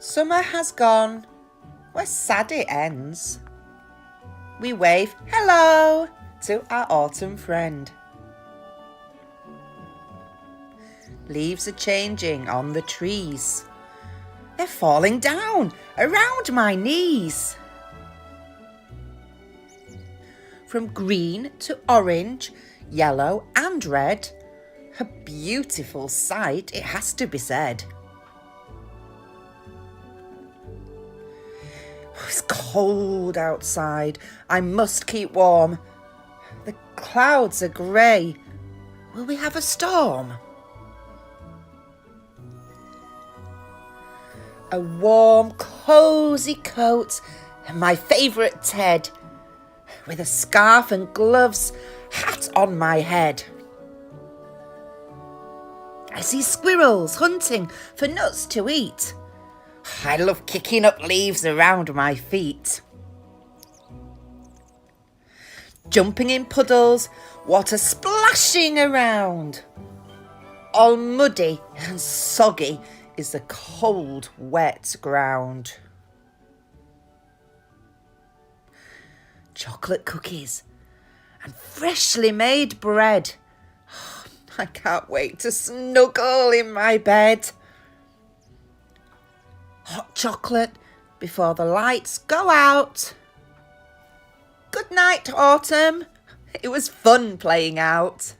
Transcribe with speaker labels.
Speaker 1: Summer has gone, where sad it ends. We wave hello to our autumn friend. Leaves are changing on the trees. They're falling down around my knees. From green to orange, yellow and red, a beautiful sight, it has to be said. It's cold outside. I must keep warm. The clouds are grey. Will we have a storm? A warm, cosy coat and my favourite Ted, with a scarf and gloves, hat on my head. I see squirrels hunting for nuts to eat. I love kicking up leaves around my feet. Jumping in puddles, water splashing around. All muddy and soggy is the cold, wet ground. Chocolate cookies and freshly made bread. I can't wait to snuggle in my bed. Hot chocolate before the lights go out. Good night, autumn. It was fun playing out.